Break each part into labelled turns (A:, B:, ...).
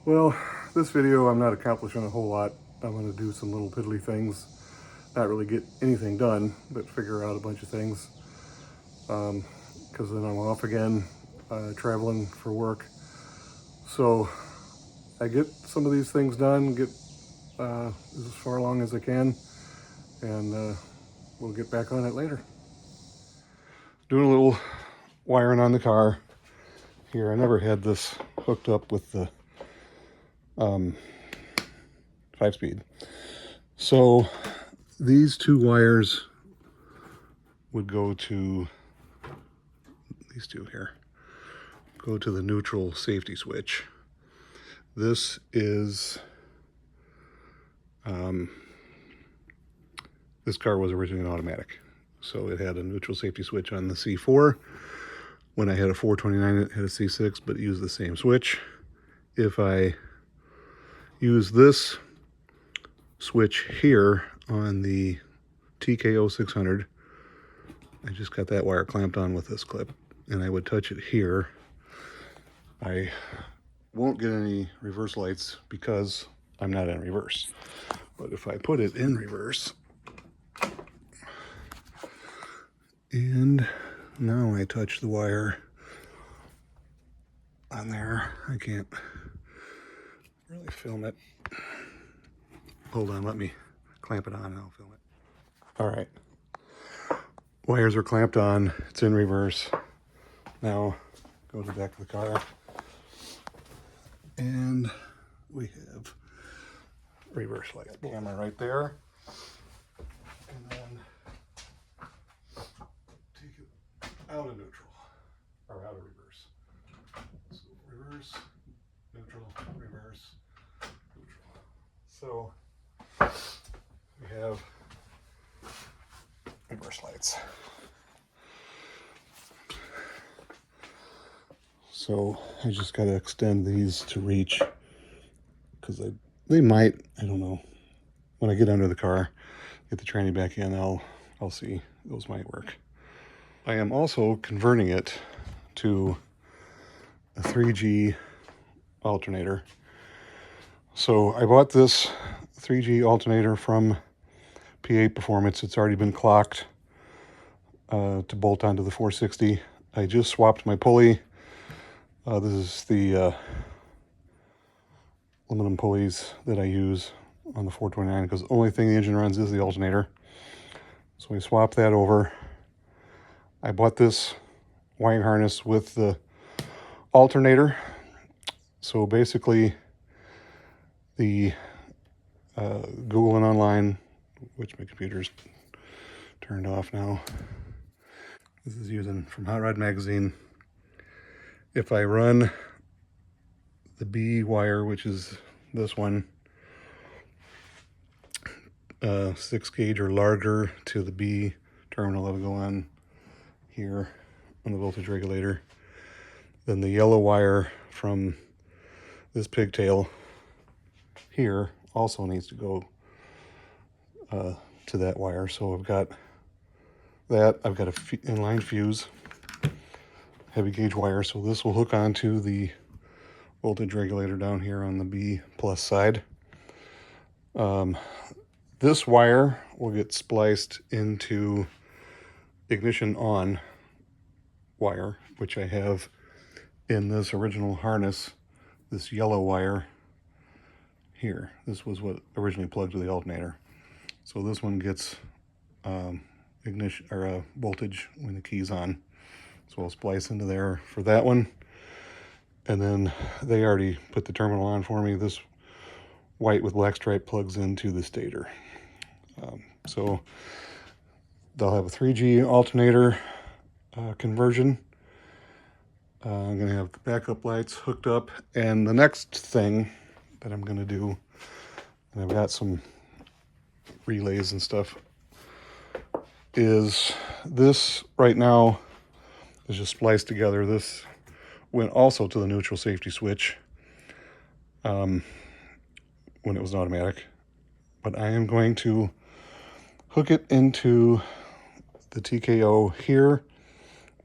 A: Well, this video I'm not accomplishing a whole lot. I'm going to do some little piddly things, not really get anything done, but figure out a bunch of things. Because then I'm off again, traveling for work. So I get some of these things done, get as far along as I can, and we'll get back on it later. Doing a little wiring on the car here. I never had this hooked up with the 5-speed. So these two wires would go to these two here, go to the neutral safety switch. This is, this car was originally an automatic. So it had a neutral safety switch on the C4. When I had a 429, it had a C6, but it used the same switch. If I use this switch here on the TKO 600, I just got that wire clamped on with this clip, and I would touch it here. I won't get any reverse lights because I'm not in reverse. But if I put it in reverse, and now I touch the wire on there, I can't really film it. Hold on, let me clamp it on and I'll film it. All right. Wires are clamped on, it's in reverse. Now go to the back of the car, and we have reverse lights. Camera right there, and then take it out of neutral, or out of reverse. So reverse, neutral, reverse, neutral. So we have reverse lights. So I just got to extend these to reach, because they might, I don't know. When I get under the car, get the tranny back in, I'll see. Those might work. I am also converting it to a 3G alternator. So I bought this 3G alternator from P8 Performance. It's already been clocked to bolt onto the 460. I just swapped my pulley. This is the aluminum pulleys that I use on the 429, because the only thing the engine runs is the alternator. So we swapped that over. I bought this wiring harness with the alternator. So basically, the Googling online, which my computer's turned off now. This is using from Hot Rod Magazine. If I run the B wire, which is this one, 6 gauge or larger to the B terminal that'll go on here on the voltage regulator, then the yellow wire from this pigtail here also needs to go to that wire. So I've got that. I've got a inline fuse, heavy gauge wire, so this will hook onto the voltage regulator down here on the B plus side. This wire will get spliced into ignition on wire, which I have in this original harness, this yellow wire here. This was what originally plugged to the alternator. So this one gets ignition or voltage when the key's on. So I'll splice into there for that one. And then they already put the terminal on for me. This white with black stripe plugs into the stator. So they'll have a 3G alternator conversion. I'm going to have the backup lights hooked up. And the next thing that I'm going to do, and I've got some relays and stuff, is this right now is just spliced together. This went also to the neutral safety switch when it was an automatic. But I am going to hook it into the TKO here,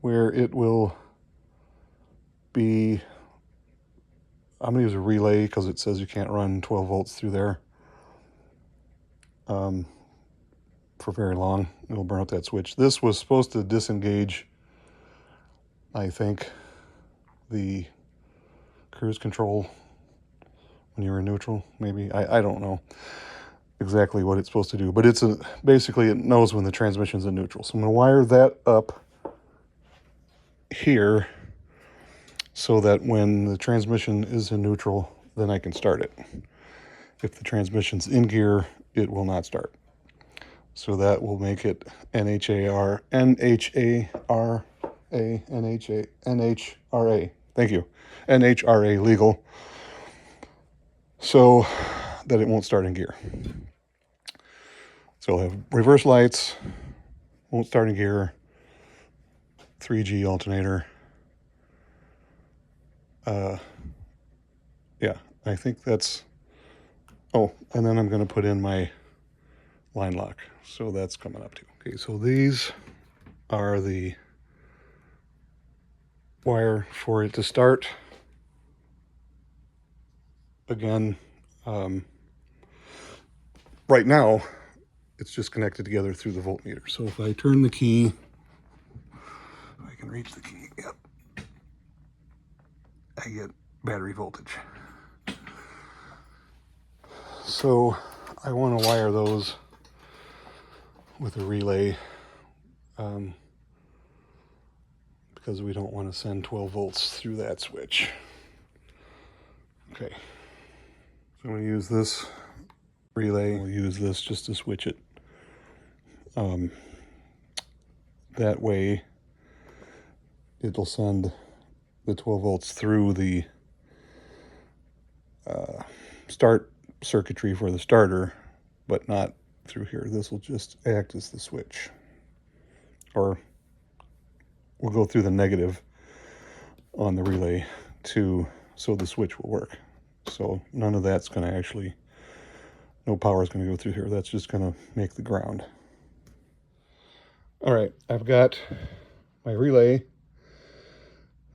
A: where it will be I'm going to use a relay because it says you can't run 12 volts through there for very long. It'll burn out that switch. This was supposed to disengage, I think, the cruise control when you were in neutral, maybe. I don't know exactly what it's supposed to do, but it's basically it knows when the transmission's in neutral. So I'm going to wire that up here so that when the transmission is in neutral, then I can start it. If the transmission's in gear, it will not start. So that will make it NHRA. Thank you. NHRA legal. So that it won't start in gear. So I'll have reverse lights, won't start in gear, 3G alternator. Yeah, I think that's, oh, and then I'm going to put in my line lock. So that's coming up too. Okay, so these are the wire for it to start. Again, right now, it's just connected together through the voltmeter. So if I turn the key, if I can reach the key, yep, I get battery voltage. So I want to wire those with a relay because we don't want to send 12 volts through that switch. Okay, so I'm going to use this relay. We'll use this just to switch it. That way it'll send the 12 volts through the start circuitry for the starter, but not through here. This will just act as the switch, or we'll go through the negative on the relay so the switch will work. So none of that's going to actually, no power is going to go through here. That's just going to make the ground. All right, I've got my relay.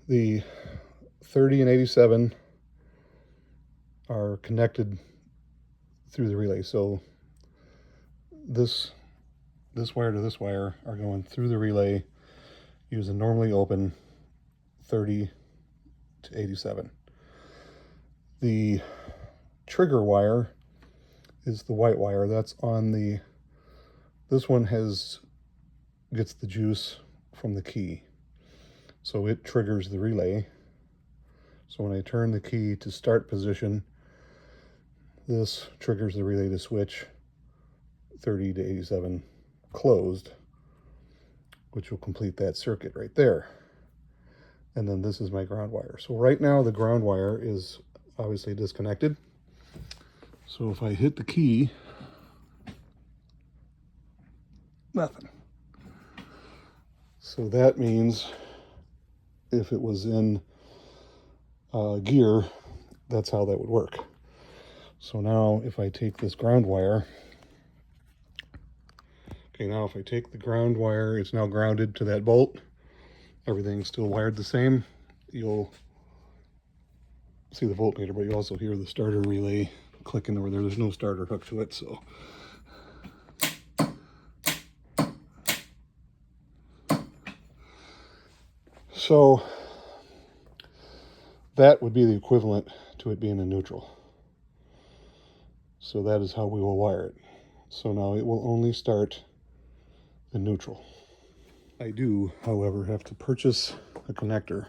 A: The 30 and 87 are connected through the relay. So this wire to this wire are going through the relay using normally open 30 to 87. The trigger wire is the white wire. That's on the, this one gets the juice from the key. So it triggers the relay. So when I turn the key to start position, this triggers the relay to switch 30 to 87 closed, which will complete that circuit right there. And then this is my ground wire. So right now the ground wire is obviously disconnected. So if I hit the key, nothing. So that means if it was in gear, that's how that would work. So now if I take this ground wire, okay, now if I take the ground wire, it's now grounded to that bolt. Everything's still wired the same. You'll see the voltmeter, but you also hear the starter relay clicking over there. There's no starter hook to it, so. So that would be the equivalent to it being in neutral. So that is how we will wire it. So now it will only start in neutral. I do, however, have to purchase a connector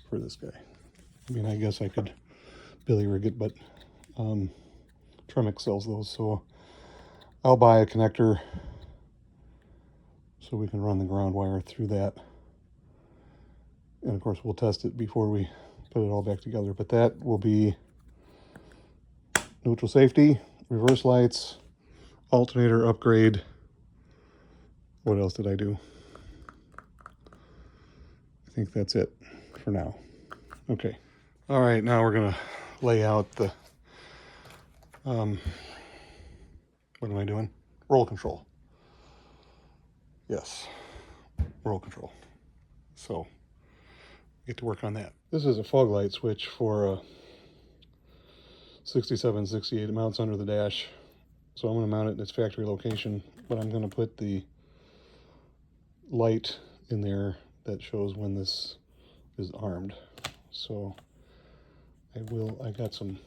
A: for this guy. I mean, I guess I could billy rig it, but Tremec sells those, so I'll buy a connector so we can run the ground wire through that. And of course, we'll test it before we put it all back together. But that will be neutral safety, reverse lights, alternator upgrade. What else did I do? I think that's it for now. Okay. All right, now we're gonna lay out the, what am I doing? Roll control. Yes, roll control. So get to work on that. This is a fog light switch for a 67, 68. It mounts under the dash. So I'm going to mount it in its factory location, but I'm going to put the light in there that shows when this is armed. So I got some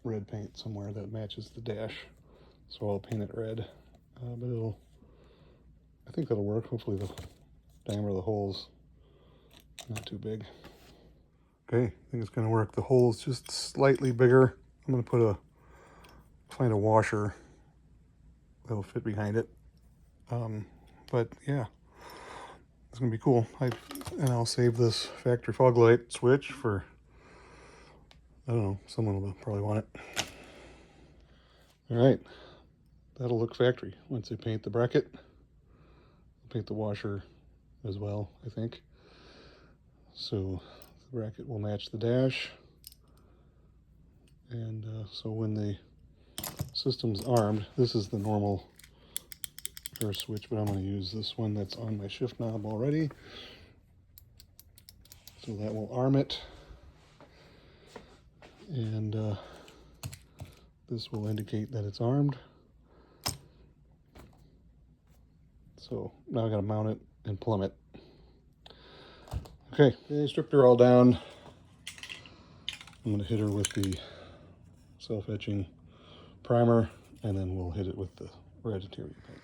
A: red paint somewhere that matches the dash, so I'll paint it red. But I think that'll work. Hopefully the diameter of the hole's not too big. Okay, I think it's gonna work. The hole's just slightly bigger. I'm gonna find a washer that'll fit behind it. But yeah, it's gonna be cool. And I'll save this factory fog light switch for, I don't know, someone will probably want it. All right, that'll look factory. Once they paint the bracket, I'll paint the washer as well, I think. So the bracket will match the dash. And so when the system's armed, this is the normal air switch, but I'm going to use this one that's on my shift knob already. So that will arm it. And this will indicate that it's armed. So now I got to mount it and plumb it. Okay, I stripped her all down. I'm going to hit her with the self-etching primer, and then we'll hit it with the red interior paint.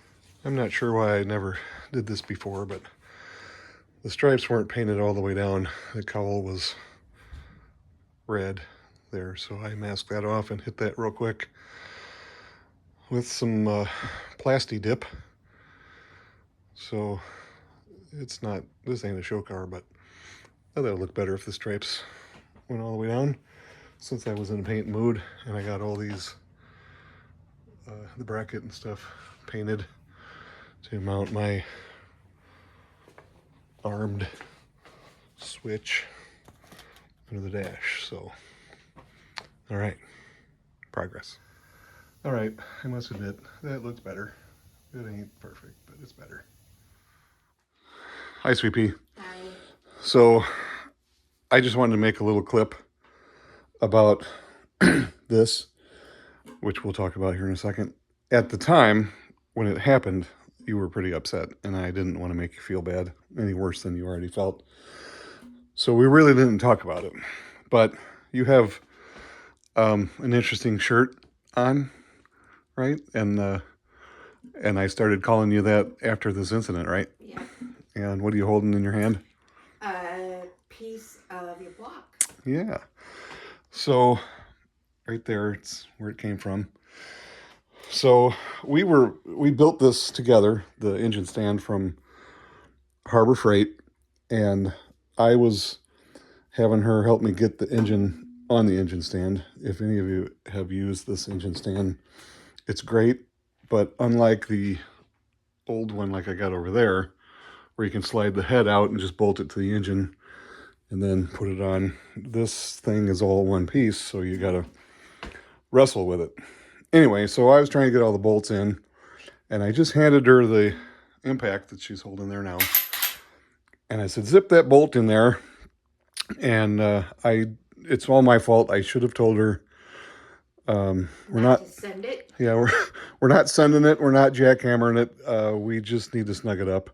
A: I'm not sure why I never did this before, but the stripes weren't painted all the way down. The cowl was red there, so I masked that off and hit that real quick with some Plasti Dip. So it's not, this ain't a show car, but I thought it would look better if the stripes went all the way down, since I was in a paint mood and I got all these, the bracket and stuff painted to mount my armed switch under the dash. So, all right, progress. All right, I must admit, that looks better. It ain't perfect, but it's better. Hi, Sweet Pea.
B: Hi.
A: So, I just wanted to make a little clip about this, which we'll talk about here in a second. At the time, when it happened, you were pretty upset, and I didn't want to make you feel bad any worse than you already felt. So we really didn't talk about it. But you have an interesting shirt on, right? And I started calling you that after this incident, right?
B: Yeah.
A: And what are you holding in your hand?
B: A piece of your block.
A: Yeah. So right there, it's where it came from. So we built this together, the engine stand from Harbor Freight, and I was having her help me get the engine on the engine stand. If any of you have used this engine stand, it's great, but unlike the old one like I got over there, where you can slide the head out and just bolt it to the engine and then put it on, this thing is all one piece, so you gotta wrestle with it. Anyway, so I was trying to get all the bolts in, and I just handed her the impact that she's holding there now. And I said, zip that bolt in there. And it's all my fault. I should have told her. We're not
B: to send it.
A: Yeah, we're not sending it. We're not jackhammering it. We just need to snug it up.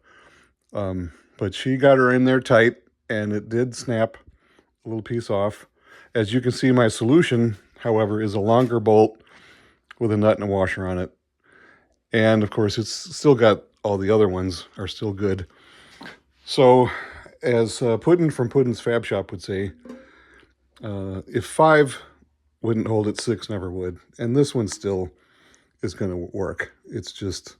A: But she got her in there tight, and it did snap a little piece off. As you can see, my solution, however, is a longer bolt with a nut and a washer on it. And of course, it's still got, all the other ones are still good. So as Puddin from Puddin's Fab Shop would say, if 5 wouldn't hold it, 6 never would. And this one still is going to work. It's just,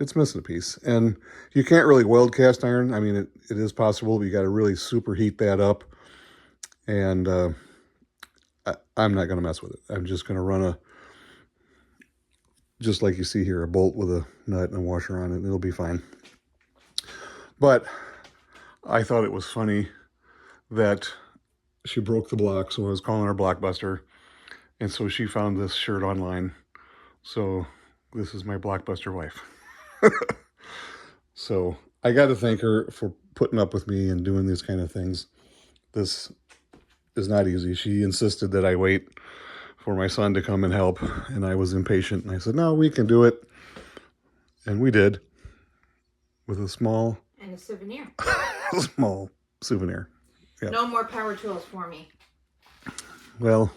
A: it's missing a piece. And you can't really weld cast iron. I mean, it is possible, but you got to really superheat that up. And I'm not going to mess with it. I'm just going to run just like you see here, a bolt with a nut and a washer on it. It'll be fine. But I thought it was funny that she broke the block, so I was calling her Blockbuster. And so she found this shirt online. So this is my Blockbuster wife. So I got to thank her for putting up with me and doing these kind of things. this is not easy. She insisted that I wait for my son to come and help, and I was impatient, and I said, no, we can do it. And we did, with a small
B: And a souvenir.
A: small souvenir. Yep.
B: No more power tools for me.
A: Well,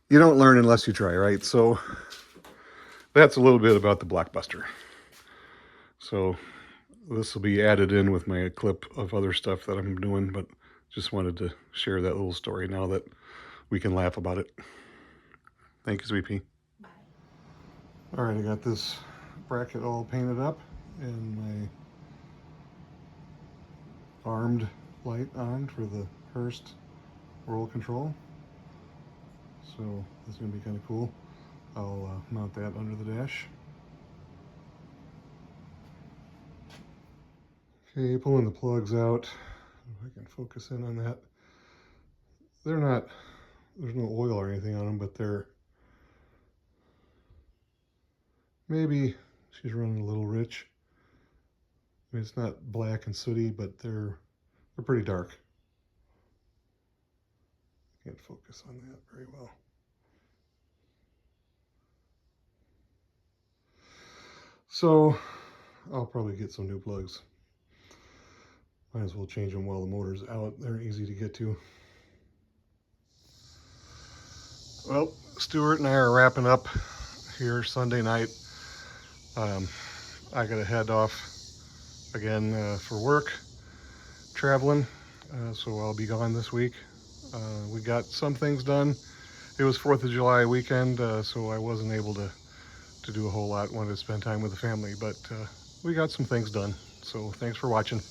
A: you don't learn unless you try, right? So that's a little bit about the Blockbuster. So this will be added in with my clip of other stuff that I'm doing, but just wanted to share that little story now that we can laugh about it. Thank you, Sweet Pea.
B: Bye.
A: All right, I got this bracket all painted up and my armed light on for the Hearst roll control. So this is going to be kind of cool. I'll mount that under the dash. Okay, pulling the plugs out. If I can focus in on that. They're not, there's no oil or anything on them, but they're, maybe she's running a little rich. I mean, it's not black and sooty, but they're pretty dark. Can't focus on that very well. So I'll probably get some new plugs. Might as well change them while the motor's out. They're easy to get to. Well, Stuart and I are wrapping up here Sunday night. I gotta head off again for work, traveling, so I'll be gone this week. We got some things done. It was 4th of July weekend, so I wasn't able to do a whole lot. Wanted to spend time with the family, but we got some things done. So thanks for watching.